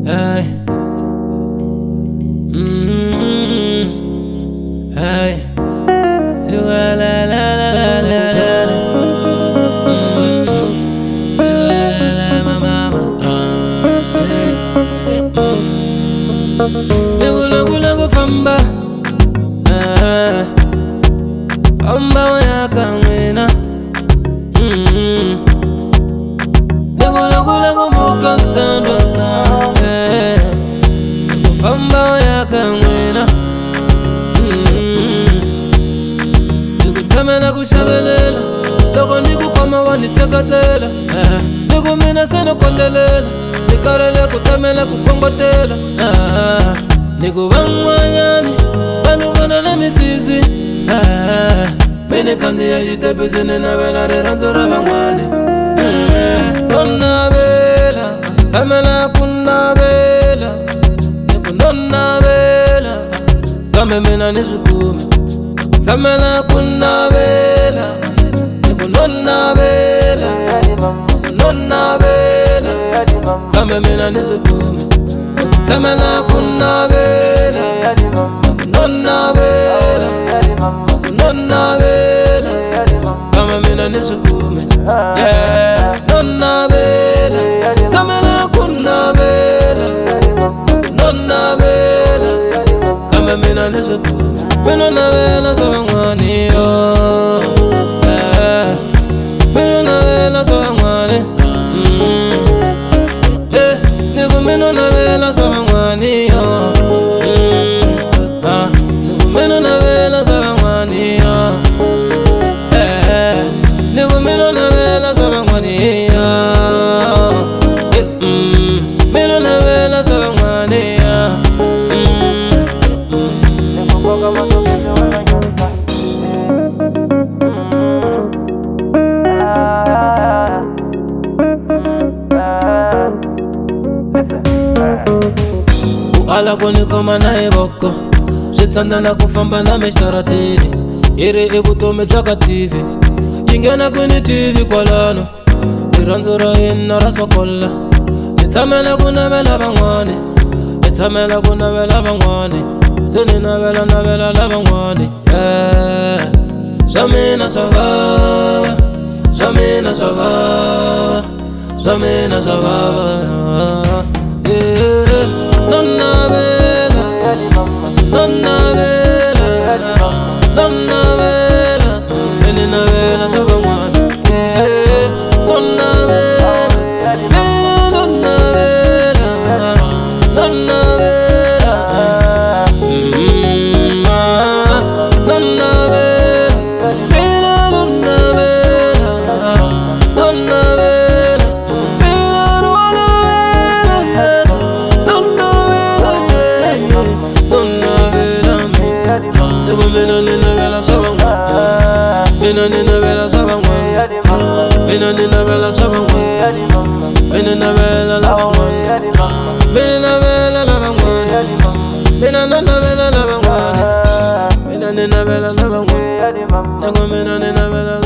Hey. Hey. La la la la la la la. Lagu famba, famba wayaka mwena. Lagu muka stand on side. Lagu famba wayaka mwena. Lagu tamela kushabelela, lagu niku kama wanitekatela. Lagu mina seno kondelela, nikarele kutamela kukongotela. Niku bangwanyani, balugana na misizi. Mene kandi ya jite pesene na vela re ranzora bangwane. Donna vela, tamela kunna vela. Niku donna vela, kame mena nizukume. Tamela kunna vela, niku donna vela. Donna vela, kame mena nizukume. Tamela kunna vela, nonna vela, nonna vela, kama mina nizukume, yeah, nonna vela, tamela kunna vela, nonna vela, kama mina nizukume, nonna vela sabangwani yo, yeah, nonna vela sabangwani, yeah, niku nonna vela sabangwani yo. Ala koni koma na iboko, jitanda na kufamba na meshtaratini. Iri ibuto mechaka TV, yingena kuni TV kwa lano. Iranzura ina rasokola, itamela kuna vela bangwane. Itamela kuna vela bangwane, zini na vela la bangwane. Yeah, jamina savava, jamina savava, jamina savava. Yeah, nonna vela, nonna vela, nonna vela, menina vela sabangwana. Yeah, nonna vela, menina nonna vela, nonna vela, nonna vela, menina nonna vela, nonna vela, menina nonna vela. Mena nina vela sabangwan, mena nina vela sabangwan, mena nina vela sabangwan, mena vela labangwan, mena vela labangwan, mena nina vela labangwan, mena nina vela labangwan, mena nina vela